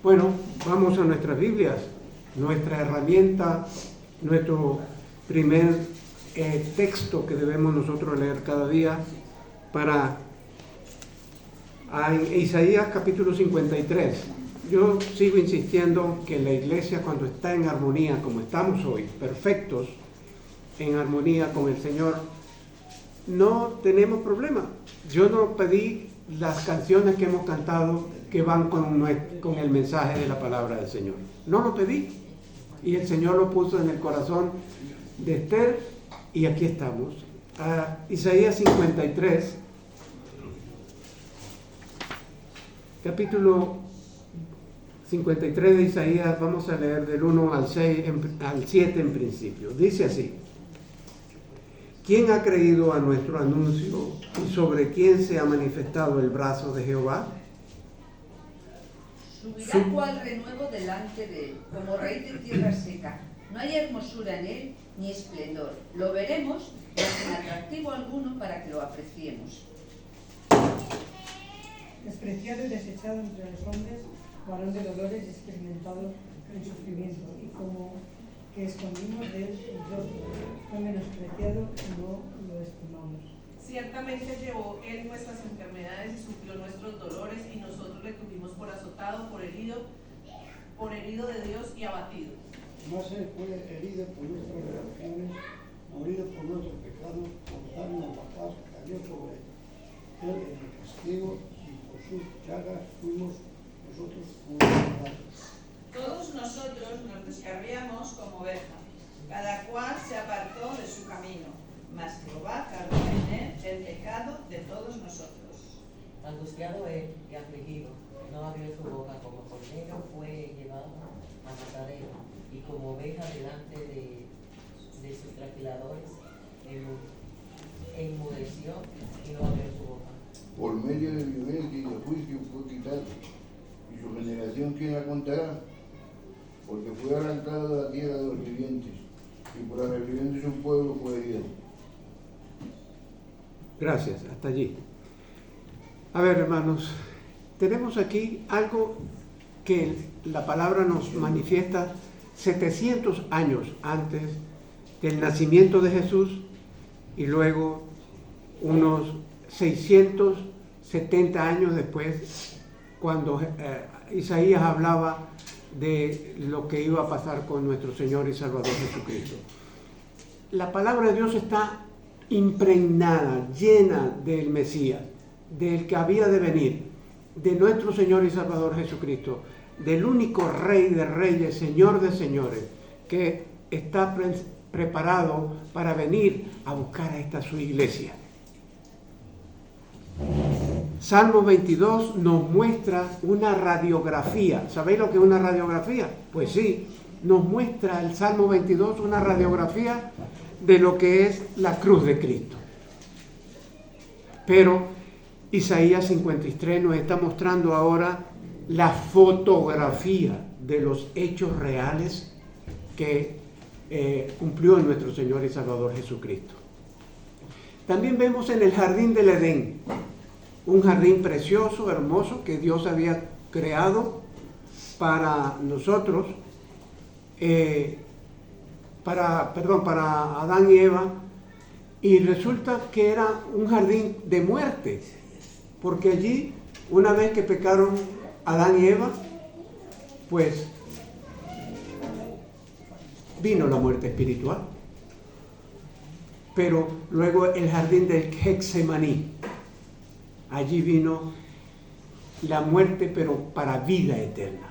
Bueno, vamos a nuestras Biblias, nuestra herramienta, nuestro primer texto que debemos nosotros leer cada día para Isaías capítulo 53. Yo sigo insistiendo que la iglesia, cuando está en armonía, como estamos hoy, perfectos, en armonía con el Señor, no tenemos problema. Yo no pedí las canciones que hemos cantado que van con el mensaje de la palabra del Señor. No lo pedí. Y el Señor lo puso en el corazón de Esther y aquí estamos. Isaías 53, capítulo 53 de Isaías, vamos a leer del 1 al 6, al 7 en principio. Dice así: ¿Quién ha creído a nuestro anuncio y sobre quién se ha manifestado el brazo de Jehová? Subirá cual renuevo delante de él, como raíz de tierra seca. No hay hermosura en él, ni esplendor. Lo veremos, mas sin atractivo alguno para que lo apreciemos. Despreciado y desechado entre los hombres, varón de dolores y experimentado en sufrimiento, y como que escondimos de él el rostro, fue menospreciado y no lo estimamos. Ciertamente llevó él nuestras enfermedades y sufrió nuestros dolores, y nosotros le tuvimos por azotado, por herido de Dios y abatido. Mas él fue herido por nuestras rebeliones, morido por nuestros pecados, por darnos la paz cayó sobre él. Él en el castigo, y por sus llagas fuimos nosotros curados. Todos nosotros nos descarriamos como ovejas, cada cual se apartó de su camino, mas Jehová cargó en él el pecado de todos nosotros. Angustiado él y afligido, no abrió su boca, como cordero fue llevado a matadero, y como oveja delante de sus trasquiladores, enmudeció y no abrió su boca. Por medio de violencia y de juicio fue quitado, y su generación ¿quién la contará? Porque fue arrancado de la tierra de los vivientes, y por la rebelión de su pueblo fue herido. Gracias, hasta allí. A ver, hermanos, tenemos aquí algo que la palabra nos manifiesta 700 años antes del nacimiento de Jesús y luego unos 670 años después, cuando Isaías hablaba de lo que iba a pasar con nuestro Señor y Salvador Jesucristo. La palabra de Dios está impregnada, llena del Mesías, del que había de venir, de nuestro Señor y Salvador Jesucristo, del único Rey de Reyes, Señor de Señores, que está preparado para venir a buscar a esta su iglesia. Salmo 22 nos muestra una radiografía. ¿Sabéis lo que es una radiografía? Pues sí, nos muestra el Salmo 22 una radiografía de lo que es la cruz de Cristo. Pero Isaías 53 nos está mostrando ahora la fotografía de los hechos reales que cumplió nuestro Señor y Salvador Jesucristo. También vemos en el jardín del Edén, un jardín precioso, hermoso, que Dios había creado para nosotros, para Adán y Eva, y resulta que era un jardín de muerte, porque allí, una vez que pecaron Adán y Eva, pues vino la muerte espiritual. Pero luego el jardín del Getsemaní, allí vino la muerte, pero para vida eterna.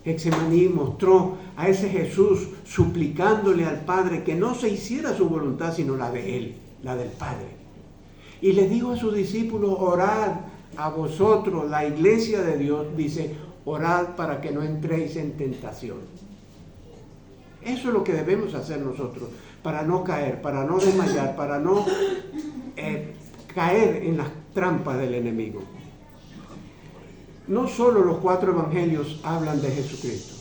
Getsemaní mostró a ese Jesús suplicándole al Padre que no se hiciera su voluntad, sino la de Él, la del Padre. Y les dijo a sus discípulos: orad a vosotros, la iglesia de Dios, dice, orad para que no entréis en tentación. Eso es lo que debemos hacer nosotros, para no caer, para no desmayar, para no caer en las trampas del enemigo. No solo los 4 evangelios hablan de Jesucristo.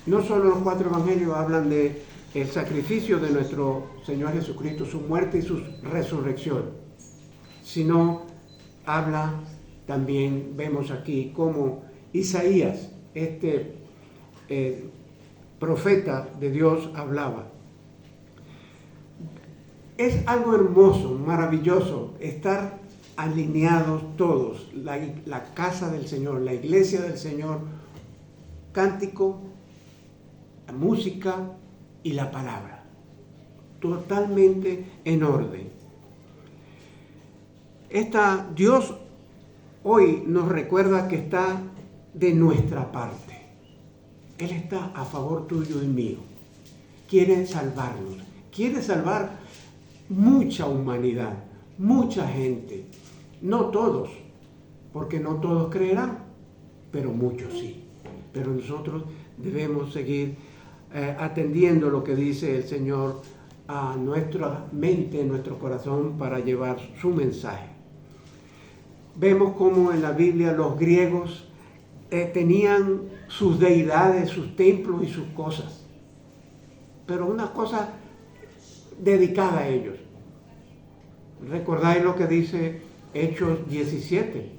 No solo los 4 evangelios hablan de el sacrificio de nuestro Señor Jesucristo, su muerte y su resurrección, sino habla también, vemos aquí como Isaías, este profeta de Dios, hablaba. Es algo hermoso, maravilloso, estar alineados todos, la casa del Señor, la iglesia del Señor, cántico, la música y la palabra, totalmente en orden. Dios hoy nos recuerda que está de nuestra parte. Él está a favor tuyo y mío. Quiere salvarnos, quiere salvar mucha humanidad, mucha gente. No todos, porque no todos creerán, pero muchos sí. Pero nosotros debemos seguir atendiendo lo que dice el Señor a nuestra mente, a nuestro corazón, para llevar su mensaje. Vemos cómo en la Biblia los griegos tenían sus deidades, sus templos y sus cosas, pero una cosa dedicada a ellos. ¿Recordáis lo que dice Hechos 17?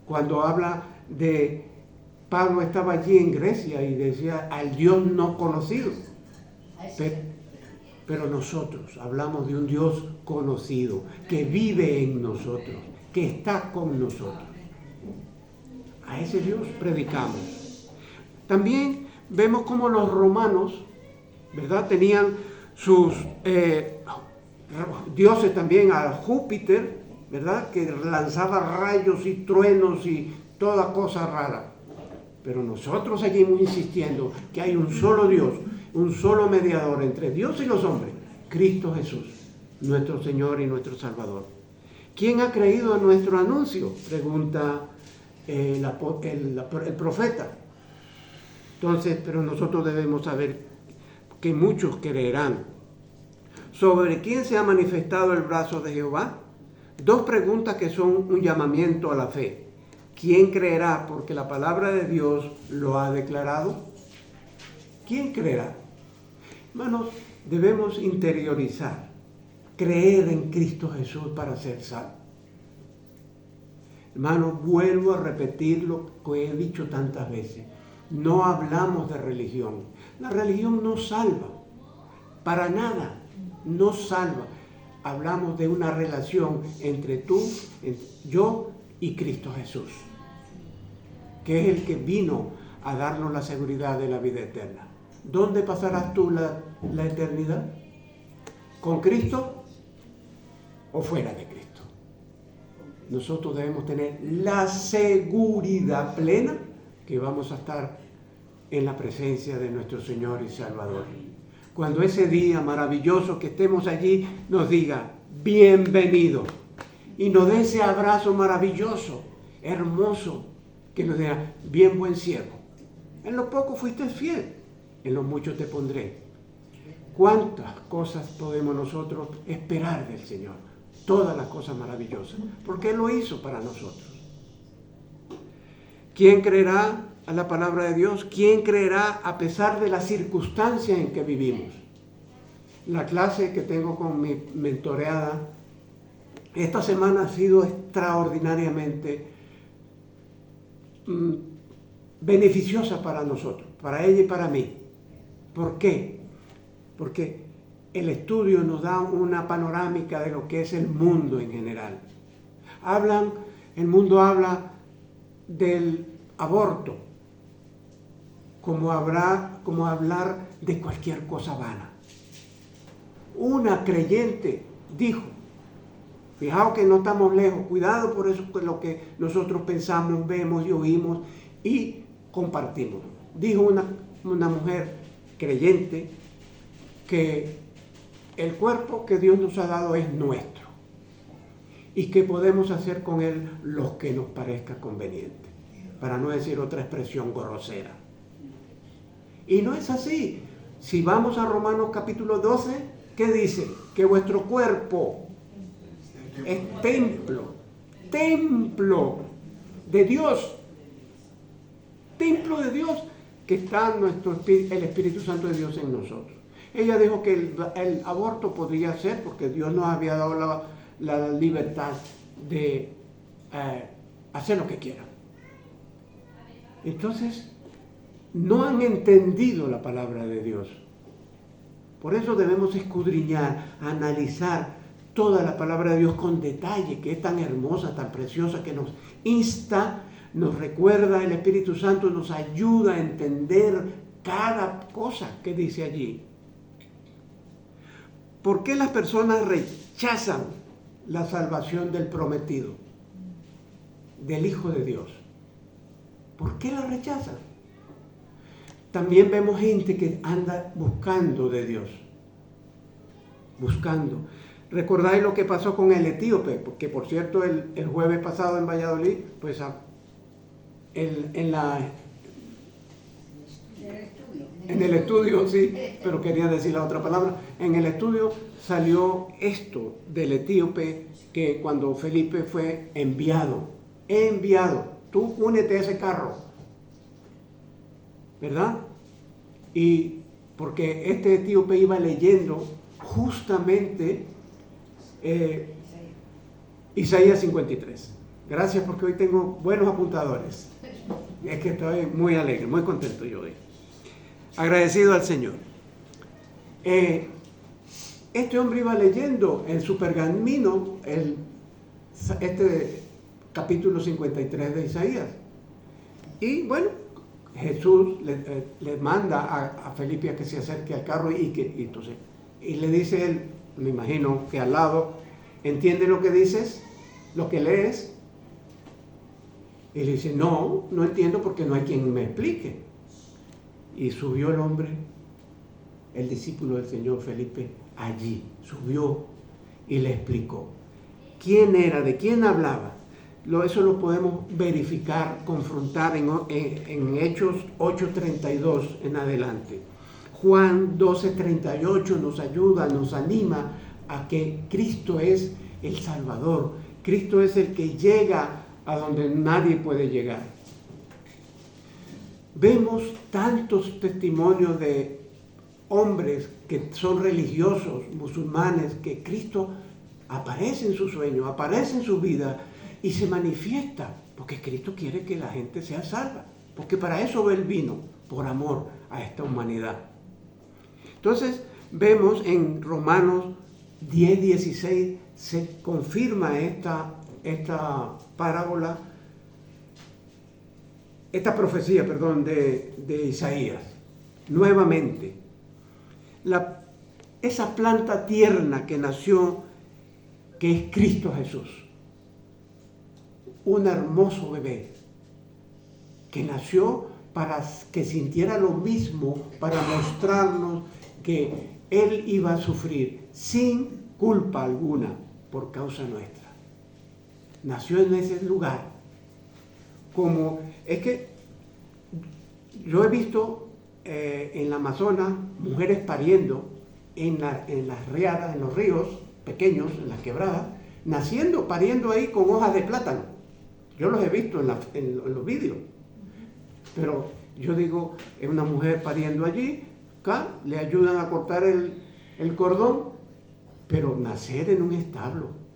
Cuando habla de Pablo, estaba allí en Grecia y decía al Dios no conocido. Pero nosotros hablamos de un Dios conocido, que vive en nosotros, que está con nosotros. A ese Dios predicamos. También vemos como los romanos, ¿verdad?, tenían sus dioses también, a Júpiter, ¿verdad?, que lanzaba rayos y truenos y toda cosa rara. Pero nosotros seguimos insistiendo que hay un solo Dios, un solo mediador entre Dios y los hombres, Cristo Jesús, nuestro Señor y nuestro Salvador. ¿Quién ha creído en nuestro anuncio?, pregunta el profeta. Entonces, pero nosotros debemos saber que muchos creerán. ¿Sobre quién se ha manifestado el brazo de Jehová? Dos preguntas que son un llamamiento a la fe. ¿Quién creerá porque la palabra de Dios lo ha declarado? ¿Quién creerá? Hermanos, debemos interiorizar, creer en Cristo Jesús para ser salvos. Hermanos, vuelvo a repetir lo que he dicho tantas veces. No hablamos de religión. La religión no salva, para nada, no salva. Hablamos de una relación entre tú, yo y Cristo Jesús, que es el que vino a darnos la seguridad de la vida eterna. ¿Dónde pasarás tú la eternidad? ¿Con Cristo o fuera de Cristo? Nosotros debemos tener la seguridad plena que vamos a estar en la presencia de nuestro Señor y Salvador. Cuando ese día maravilloso que estemos allí nos diga, bienvenido, y nos dé ese abrazo maravilloso, hermoso, que nos diga, bien buen siervo. En lo poco fuiste fiel, en lo mucho te pondré. ¿Cuántas cosas podemos nosotros esperar del Señor? Todas las cosas maravillosas, porque Él lo hizo para nosotros. ¿Quién creerá a la palabra de Dios? ¿Quién creerá a pesar de las circunstancias en que vivimos? La clase que tengo con mi mentoreada esta semana ha sido extraordinariamente beneficiosa para nosotros, para ella y para mí. ¿Por qué? Porque el estudio nos da una panorámica de lo que es el mundo en general. El mundo habla del aborto como hablar de cualquier cosa vana. Una creyente dijo, fijaos que no estamos lejos, cuidado por eso que lo que nosotros pensamos, vemos y oímos y compartimos. Dijo una mujer creyente que el cuerpo que Dios nos ha dado es nuestro y que podemos hacer con él lo que nos parezca conveniente, para no decir otra expresión grosera. Y no es así. Si vamos a Romanos capítulo 12, ¿qué dice? Que vuestro cuerpo es templo de Dios, templo de Dios, que está el Espíritu Santo de Dios en nosotros. Ella dijo que el aborto podría ser, porque Dios nos había dado la libertad de hacer lo que quieran. Entonces, no han entendido la palabra de Dios. Por eso debemos escudriñar, analizar toda la palabra de Dios con detalle, que es tan hermosa, tan preciosa, que nos insta, nos recuerda, el Espíritu Santo nos ayuda a entender cada cosa que dice allí. ¿Por qué las personas rechazan la salvación del prometido, del Hijo de Dios? ¿Por qué la rechazan? También vemos gente que anda buscando de Dios. Buscando. ¿Recordáis lo que pasó con el etíope? Porque, por cierto, el jueves pasado en Valladolid, pues en el estudio, sí, pero quería decir la otra palabra. En el estudio salió esto del etíope, que cuando Felipe fue enviado, tú únete a ese carro, ¿verdad? Y porque este etíope iba leyendo justamente Isaías 53. Gracias, porque hoy tengo buenos apuntadores. Es que estoy muy alegre, muy contento yo hoy. Agradecido al Señor. Este hombre iba leyendo en su pergamino este capítulo 53 de Isaías. Y bueno, Jesús le manda a Felipe a que se acerque al carro y le dice él, me imagino que al lado, ¿entiende lo que dices? ¿Lo que lees? Y le dice, no entiendo porque no hay quien me explique. Y subió el hombre, el discípulo del Señor Felipe, allí, subió y le explicó quién era, de quién hablaba. Eso lo podemos verificar, confrontar en Hechos 8:32 en adelante. Juan 12:38 nos ayuda, nos anima a que Cristo es el Salvador. Cristo es el que llega a donde nadie puede llegar. Vemos tantos testimonios de hombres que son religiosos, musulmanes, que Cristo aparece en su sueño, aparece en su vida y se manifiesta, porque Cristo quiere que la gente sea salva, porque para eso Él vino, por amor a esta humanidad. Entonces vemos en Romanos 10:16 se confirma esta parábola, esta profecía, de Isaías. Nuevamente, esa planta tierna que nació, que es Cristo Jesús, un hermoso bebé que nació para que sintiera lo mismo, para mostrarnos que Él iba a sufrir sin culpa alguna por causa nuestra. Nació en ese lugar. Es que yo he visto en la Amazonas mujeres pariendo en las riadas, en los ríos pequeños, en las quebradas, pariendo ahí con hojas de plátano. Yo los he visto en los vídeos. Pero yo digo, es una mujer pariendo allí, acá le ayudan a cortar el cordón, pero nacer en un establo.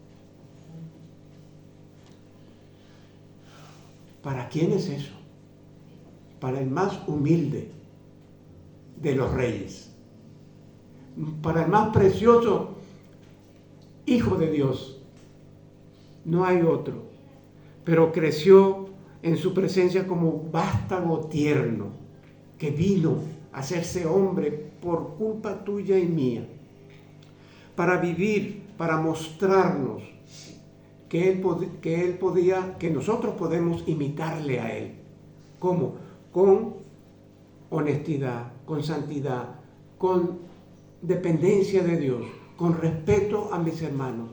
¿Para quién es eso? Para el más humilde de los reyes. Para el más precioso Hijo de Dios. No hay otro. Pero creció en su presencia como vástago tierno, que vino a hacerse hombre por culpa tuya y mía, para vivir, para mostrarnos que nosotros podemos imitarle a Él. ¿Cómo? Con honestidad, con santidad, con dependencia de Dios, con respeto a mis hermanos,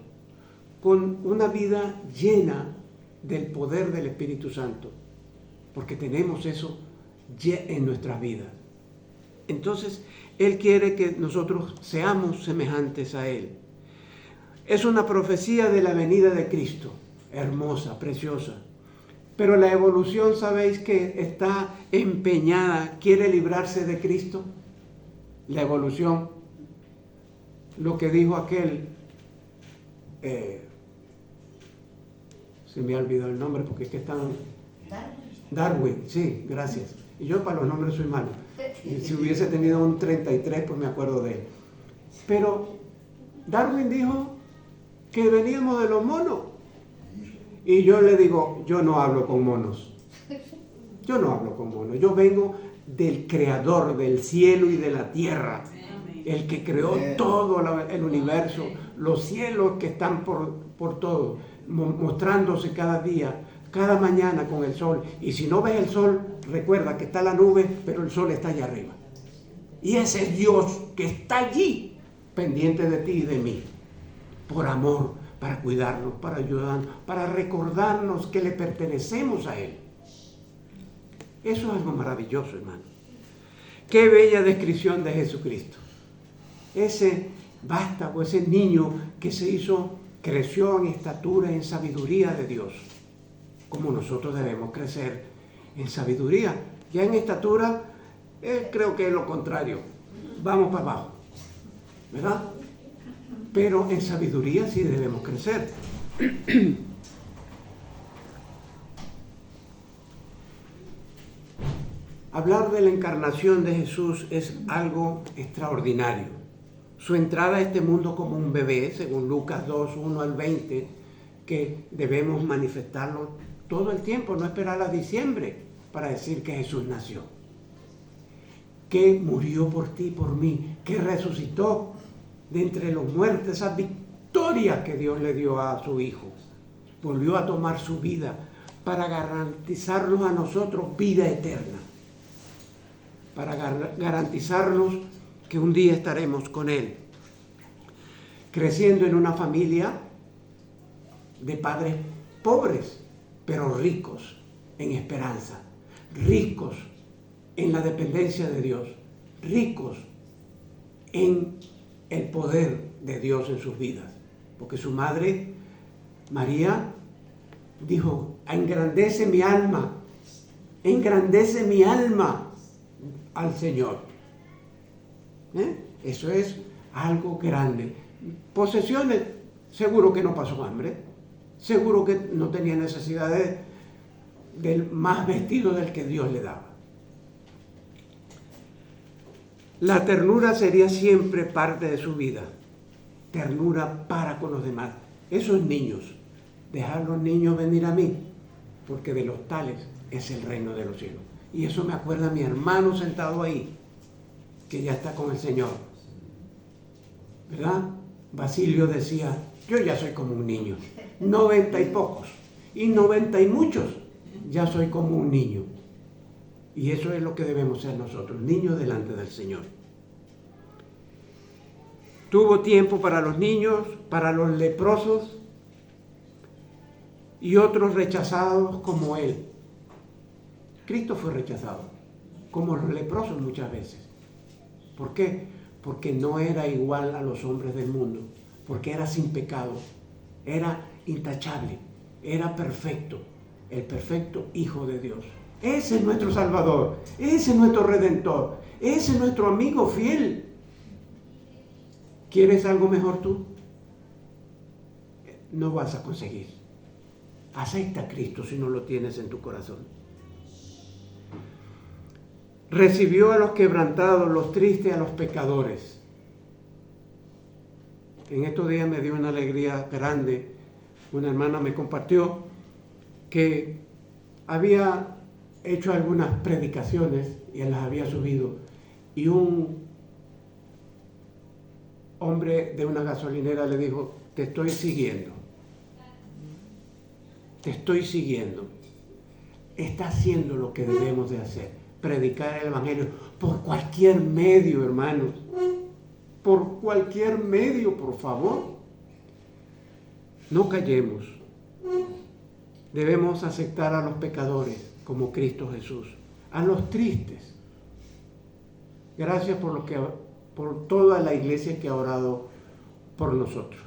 con una vida llena del poder del Espíritu Santo, porque tenemos eso en nuestras vidas. Entonces, Él quiere que nosotros seamos semejantes a Él. Es una profecía de la venida de Cristo, hermosa, preciosa. Pero la evolución, ¿sabéis que está empeñada, quiere librarse de Cristo? La evolución, lo que dijo aquel Se me ha olvidado el nombre porque es que están... Darwin, sí, gracias. Y yo para los nombres soy malo. Y si hubiese tenido un 33, pues me acuerdo de él. Pero Darwin dijo que veníamos de los monos. Y yo le digo, yo no hablo con monos. Yo no hablo con monos. Yo vengo del creador del cielo y de la tierra. El que creó todo el universo, los cielos que están por todo, mostrándose cada día, cada mañana con el sol. Y si no ves el sol, recuerda que está la nube, pero el sol está allá arriba. Y ese es Dios que está allí, pendiente de ti y de mí, por amor, para cuidarnos, para ayudarnos, para recordarnos que le pertenecemos a Él. Eso es algo maravilloso, hermano. Qué bella descripción de Jesucristo. Ese vástago, ese niño que creció en estatura, en sabiduría de Dios, como nosotros debemos crecer en sabiduría. Ya en estatura, creo que es lo contrario, vamos para abajo, ¿verdad? Pero en sabiduría sí debemos crecer. Hablar de la encarnación de Jesús es algo extraordinario. Su entrada a este mundo como un bebé, según Lucas 2, 1 al 20, que debemos manifestarlo todo el tiempo, no esperar a diciembre para decir que Jesús nació. Que murió por ti, por mí, que resucitó de entre los muertos, esa victoria que Dios le dio a su Hijo. Volvió a tomar su vida para garantizarnos a nosotros vida eterna, para garantizarnos que un día estaremos con Él. Creciendo en una familia de padres pobres, pero ricos en esperanza, ricos en la dependencia de Dios, ricos en el poder de Dios en sus vidas. Porque su madre, María, dijo, engrandece mi alma al Señor. Eso es algo grande. Posesiones, seguro que no pasó hambre, seguro que no tenía necesidad del más vestido del que Dios le daba. La ternura sería siempre parte de su vida, ternura para con los demás. Esos niños, dejar a los niños venir a mí, porque de los tales es el reino de los cielos. Y eso me acuerda a mi hermano sentado ahí, que ya está con el Señor, ¿verdad? Basilio decía, yo ya soy como un niño, 90 y pocos, y 90 y muchos, ya soy como un niño. Y eso es lo que debemos ser nosotros, niños delante del Señor. Tuvo tiempo para los niños, para los leprosos y otros rechazados como Él. Cristo fue rechazado, como los leprosos muchas veces. ¿Por qué? Porque no era igual a los hombres del mundo, porque era sin pecado, era intachable, era perfecto, el perfecto Hijo de Dios. Ese es nuestro Salvador, ese es nuestro Redentor, ese es nuestro amigo fiel. ¿Quieres algo mejor tú? No vas a conseguir. Acepta a Cristo si no lo tienes en tu corazón. Recibió a los quebrantados, los tristes, a los pecadores. En estos días me dio una alegría grande. Una hermana me compartió que había hecho algunas predicaciones y las había subido. Y un hombre de una gasolinera le dijo, te estoy siguiendo. Te estoy siguiendo. Está haciendo lo que debemos de hacer. Predicar el Evangelio por cualquier medio, hermanos. Por cualquier medio, por favor. No callemos. Debemos aceptar a los pecadores como Cristo Jesús. A los tristes. Gracias por toda la iglesia que ha orado por nosotros.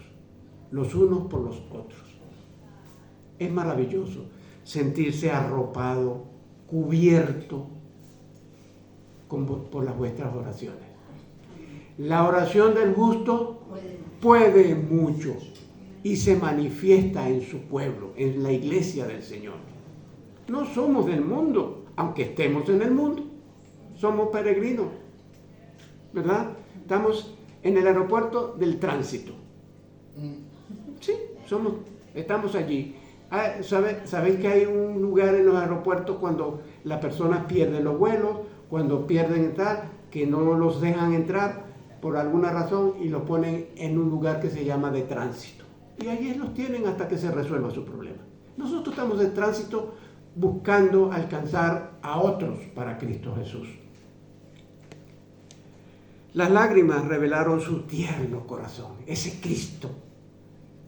Los unos por los otros. Es maravilloso sentirse arropado, cubierto por las vuestras oraciones. La oración del justo puede mucho. y se manifiesta en su pueblo, en la iglesia del Señor. No somos del mundo, aunque estemos en el mundo. Somos peregrinos, ¿verdad? Estamos en el aeropuerto del tránsito. Sí, estamos allí. ¿Sabéis que hay un lugar en los aeropuertos cuando las personas pierden los vuelos, cuando pierden tal, que no los dejan entrar por alguna razón y los ponen en un lugar que se llama de tránsito? Y allí los tienen hasta que se resuelva su problema. Nosotros estamos de tránsito buscando alcanzar a otros para Cristo Jesús. Las lágrimas revelaron su tierno corazón, ese Cristo,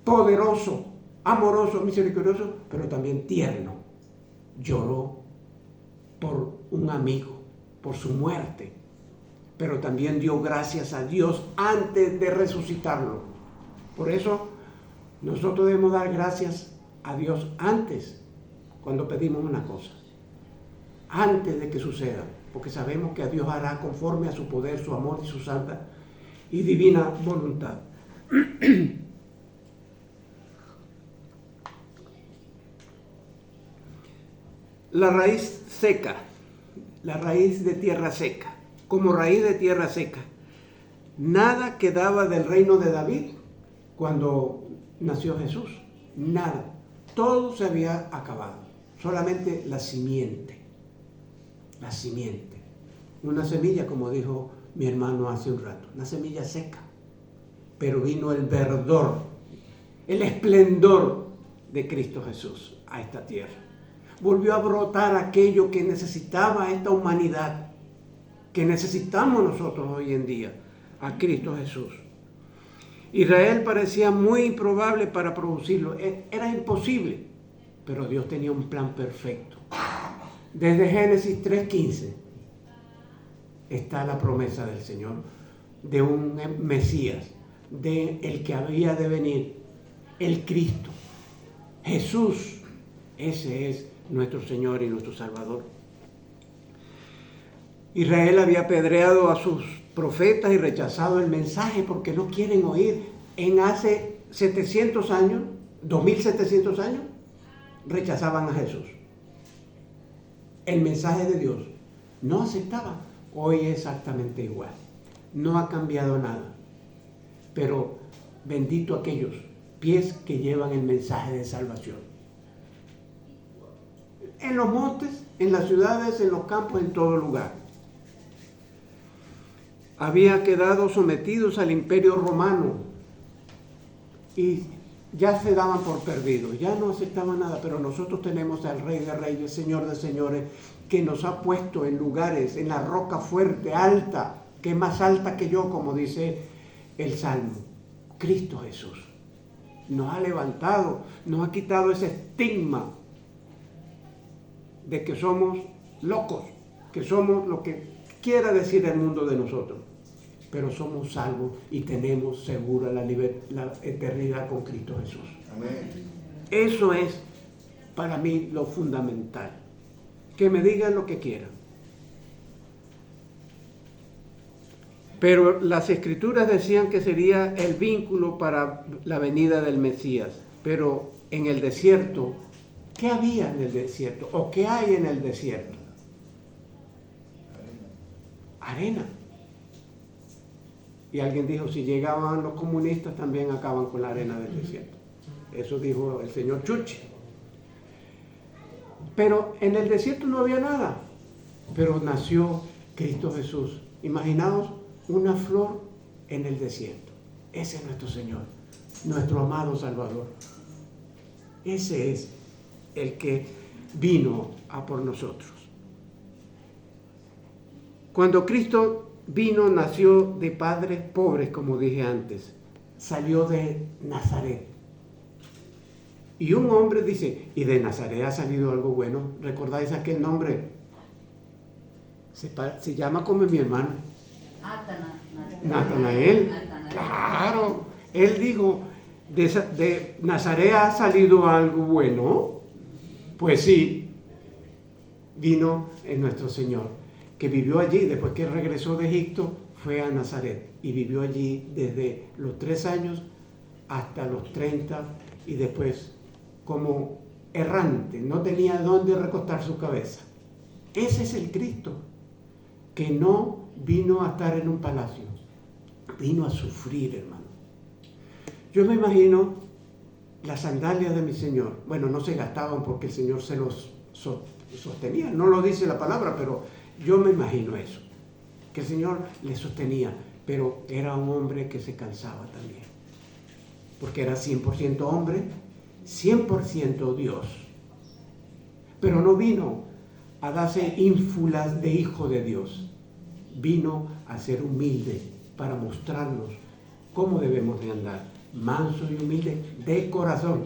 poderoso, amoroso, misericordioso, pero también tierno. Lloró por un amigo, por su muerte, pero también dio gracias a Dios antes de resucitarlo. Por eso nosotros debemos dar gracias a Dios antes, cuando pedimos una cosa, antes de que suceda, porque sabemos que a Dios hará conforme a su poder, su amor y su santa y divina voluntad. La raíz seca, la raíz de tierra seca, como raíz de tierra seca. Nada quedaba del reino de David cuando nació Jesús, nada. Todo se había acabado, solamente la simiente. La simiente. Una semilla, como dijo mi hermano hace un rato, una semilla seca. Pero vino el verdor, el esplendor de Cristo Jesús a esta tierra. Volvió a brotar aquello que necesitaba esta humanidad, que necesitamos nosotros hoy en día, a Cristo Jesús. Israel parecía muy improbable para producirlo, era imposible, pero Dios tenía un plan perfecto. Desde Génesis 3:15 está la promesa del Señor de un Mesías, de el que había de venir, el Cristo, Jesús. Ese es nuestro Señor y nuestro Salvador. Israel había apedreado a sus profetas y rechazado el mensaje porque no quieren oír. En hace 700 años, 2700 años, rechazaban a Jesús. El mensaje de Dios no aceptaban. Hoy es exactamente igual. No ha cambiado nada. Pero bendito aquellos pies que llevan el mensaje de salvación. En los montes, en las ciudades, en los campos, en todo lugar. Había quedado sometidos al imperio romano y ya se daban por perdidos, ya no aceptaban nada, pero nosotros tenemos al Rey de Reyes, Señor de Señores, que nos ha puesto en lugares, en la roca fuerte, alta, que es más alta que yo, como dice el Salmo. Cristo Jesús nos ha levantado, nos ha quitado ese estigma de que somos locos, que somos lo que quiera decir el mundo de nosotros, pero somos salvos y tenemos segura la eternidad con Cristo Jesús. Amén. Eso es para mí lo fundamental. Que me digan lo que quieran. Pero las Escrituras decían que sería el vínculo para la venida del Mesías. Pero en el desierto, ¿qué había en el desierto? ¿O qué hay en el desierto? Arena. Y alguien dijo, si llegaban los comunistas también acaban con la arena del desierto. Eso dijo el señor Chuchi. Pero en el desierto no había nada. Pero nació Cristo Jesús. Imaginaos una flor en el desierto. Ese es nuestro Señor, nuestro amado Salvador. Ese es el que vino a por nosotros. Cuando Cristo vino, nació de padres pobres, como dije antes. Salió de Nazaret. Y un hombre dice, ¿y de Nazaret ha salido algo bueno? ¿Recordáis aquel nombre? Se llama como mi hermano. Natanael. Claro. Él dijo, ¿de Nazaret ha salido algo bueno? Pues sí. Vino en nuestro Señor, que vivió allí, después que regresó de Egipto, fue a Nazaret y vivió allí desde los 3 años hasta los 30 y después como errante, no tenía dónde recostar su cabeza. Ese es el Cristo que no vino a estar en un palacio, vino a sufrir, hermano. Yo me imagino las sandalias de mi Señor. Bueno, no se gastaban porque el Señor se los sostenía. No lo dice la palabra, pero yo me imagino eso. Que el Señor le sostenía, pero era un hombre que se cansaba también. Porque era 100% hombre, 100% Dios. Pero no vino a darse ínfulas de hijo de Dios. Vino a ser humilde para mostrarnos cómo debemos de andar. Manso y humilde de corazón.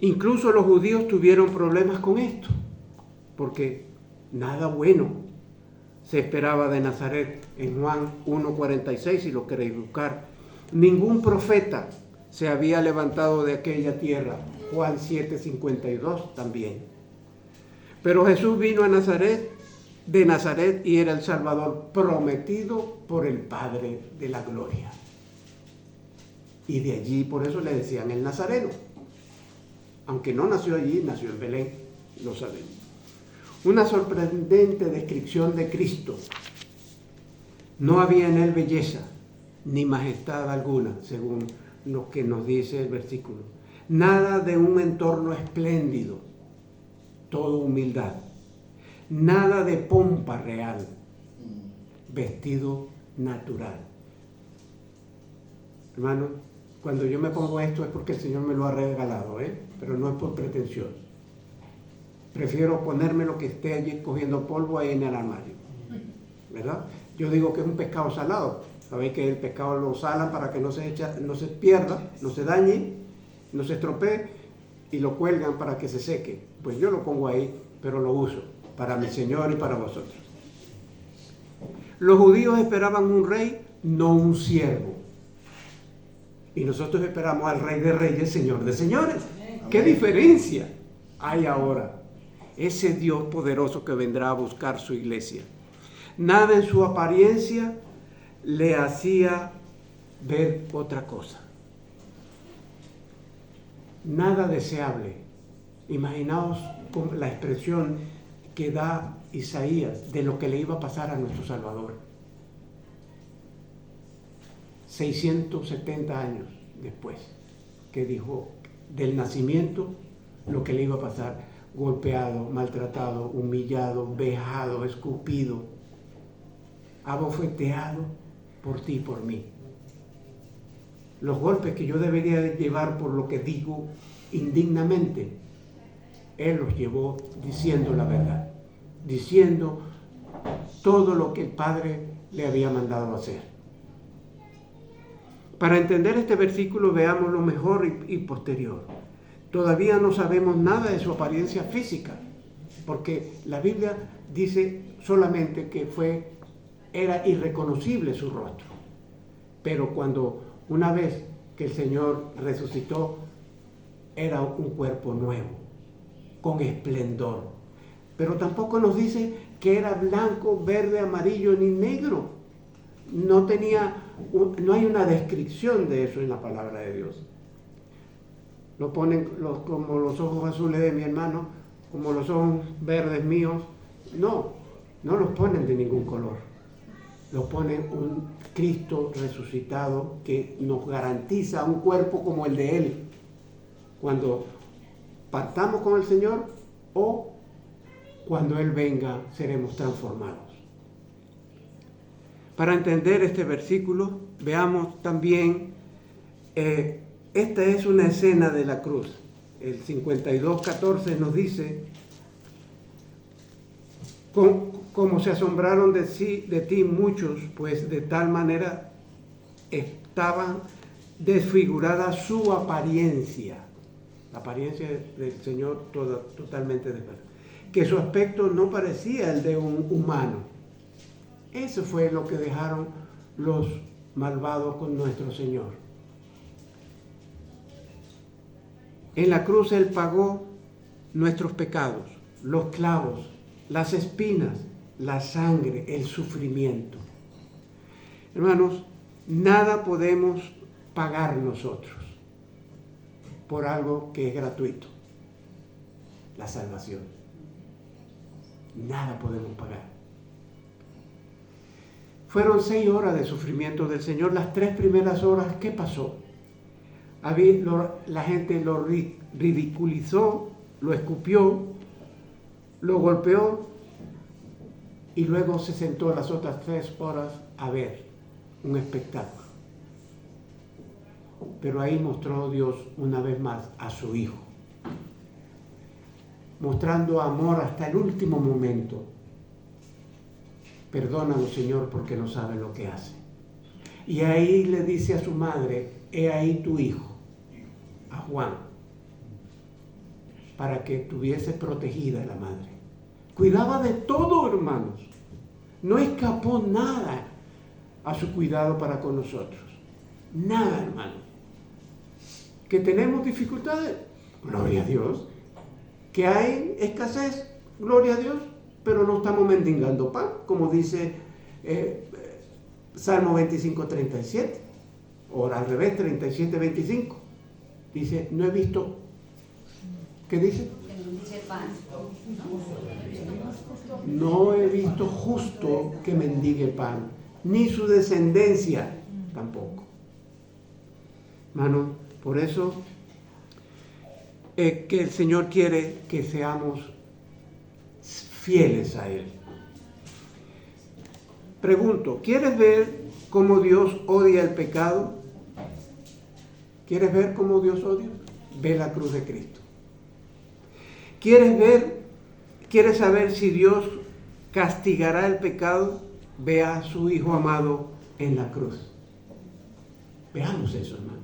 Incluso los judíos tuvieron problemas con esto, porque nada bueno se esperaba de Nazaret. En Juan 1:46, si lo queréis buscar, ningún profeta se había levantado de aquella tierra. Juan 7:52 también. Pero Jesús vino a de Nazaret y era el Salvador prometido por el Padre de la gloria. Y de allí, por eso le decían el Nazareno. Aunque no nació allí, nació en Belén, lo sabemos. Una sorprendente descripción de Cristo. No había en él belleza ni majestad alguna, según lo que nos dice el versículo. Nada de un entorno espléndido, todo humildad. Nada de pompa real, vestido natural. Hermano, cuando yo me pongo esto es porque el Señor me lo ha regalado, pero no es por pretensión. Prefiero ponerme lo que esté allí cogiendo polvo ahí en el armario, ¿verdad? Yo digo que es un pescado salado. Sabéis que el pescado lo salan para que no se pierda, no se dañe, no se estropee, y lo cuelgan para que se seque. Pues yo lo pongo ahí, pero lo uso para mi Señor y para vosotros. Los judíos esperaban un rey, no un siervo. Y nosotros esperamos al Rey de Reyes, Señor de Señores. ¿Qué diferencia hay ahora? Ese Dios poderoso que vendrá a buscar su iglesia. Nada en su apariencia le hacía ver otra cosa. Nada deseable. Imaginaos la expresión que da Isaías de lo que le iba a pasar a nuestro Salvador. 670 años después, que dijo del nacimiento lo que le iba a pasar: golpeado, maltratado, humillado, vejado, escupido, abofeteado por ti y por mí. Los golpes que yo debería llevar por lo que digo indignamente, Él los llevó diciendo la verdad, diciendo todo lo que el Padre le había mandado hacer. Para entender este versículo, veamos lo mejor y posterior. Todavía no sabemos nada de su apariencia física, porque la Biblia dice solamente que era irreconocible su rostro. Pero cuando una vez que el Señor resucitó, era un cuerpo nuevo, con esplendor. Pero tampoco nos dice que era blanco, verde, amarillo ni negro. No hay una descripción de eso en la palabra de Dios. Lo ponen como los ojos azules de mi hermano, como los ojos verdes míos. No los ponen de ningún color. Lo ponen un Cristo resucitado que nos garantiza un cuerpo como el de Él. Cuando partamos con el Señor o cuando Él venga, seremos transformados. Para entender este versículo, veamos también, esta es una escena de la cruz. El 52:14 nos dice: como se asombraron de ti muchos, pues de tal manera estaban desfigurada su apariencia. La apariencia del Señor totalmente desfigurada. Que su aspecto no parecía el de un humano. Eso fue lo que dejaron los malvados con nuestro Señor. En la cruz Él pagó nuestros pecados, los clavos, las espinas, la sangre, el sufrimiento. Hermanos, nada podemos pagar nosotros por algo que es gratuito. La salvación. Nada podemos pagar. Fueron 6 horas de sufrimiento del Señor. Las 3 primeras horas, ¿qué pasó? La gente lo ridiculizó, lo escupió, lo golpeó y luego se sentó las otras 3 horas a ver un espectáculo. Pero ahí mostró Dios una vez más a su Hijo, mostrando amor hasta el último momento. Perdónanos, Señor, porque no saben lo que hacen. Y ahí le dice a su madre, he ahí tu hijo, a Juan, para que estuviese protegida la madre. Cuidaba de todo, hermanos. No escapó nada a su cuidado para con nosotros. Nada, hermanos. Que tenemos dificultades, gloria a Dios. Que hay escasez, gloria a Dios. Pero no estamos mendigando pan, como dice Salmo 25:37, o al revés, 37:25. Dice, no he visto, ¿qué dice? Dice pan. No he visto justo que mendigue pan, ni su descendencia tampoco. Hermano, por eso que el Señor quiere que seamos fieles a Él. Pregunto, ¿quieres ver cómo Dios odia el pecado? ¿Quieres ver cómo Dios odia? Ve la cruz de Cristo. ¿Quieres saber si Dios castigará el pecado? Ve a su Hijo amado en la cruz. Veamos eso, hermano.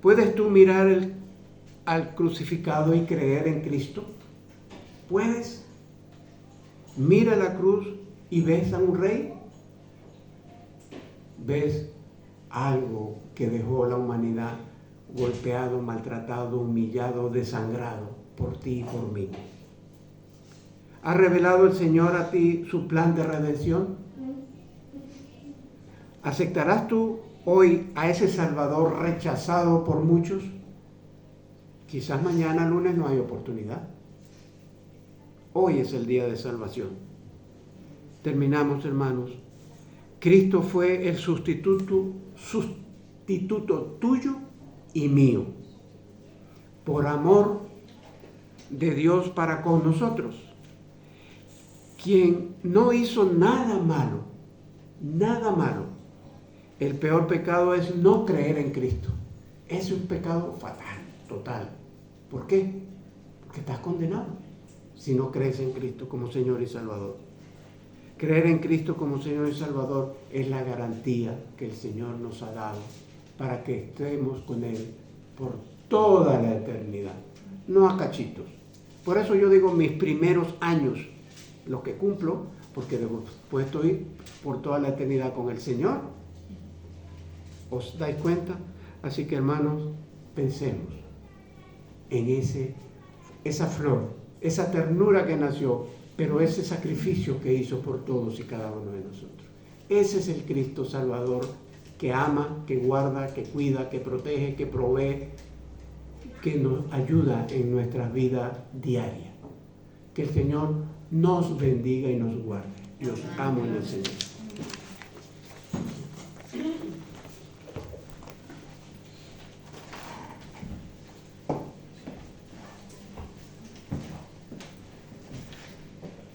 ¿Puedes tú mirar al crucificado y creer en Cristo? ¿Puedes? Mira la cruz y ves a un rey. Ves algo que dejó la humanidad golpeado, maltratado, humillado, desangrado por ti y por mí. ¿Ha revelado el Señor a ti su plan de redención? ¿Aceptarás tú hoy a ese Salvador rechazado por muchos? Quizás mañana lunes no hay oportunidad. Hoy es el día de salvación. Terminamos, hermanos. Cristo fue el sustituto tuyo y mío, por amor de Dios para con nosotros, quien no hizo nada malo, nada malo. El peor pecado es no creer en Cristo. Es un pecado fatal, total. ¿Por qué? Porque estás condenado si no crees en Cristo como Señor y Salvador. Creer en Cristo como Señor y Salvador es la garantía que el Señor nos ha dado para que estemos con Él por toda la eternidad, no a cachitos. Por eso yo digo mis primeros años, los que cumplo, porque después estoy por toda la eternidad con el Señor. ¿Os dais cuenta? Así que, hermanos, pensemos en esa flor, esa ternura que nació, pero ese sacrificio que hizo por todos y cada uno de nosotros. Ese es el Cristo Salvador que ama, que guarda, que cuida, que protege, que provee, que nos ayuda en nuestra vida diaria. Que el Señor nos bendiga y nos guarde. Los amo en el Señor.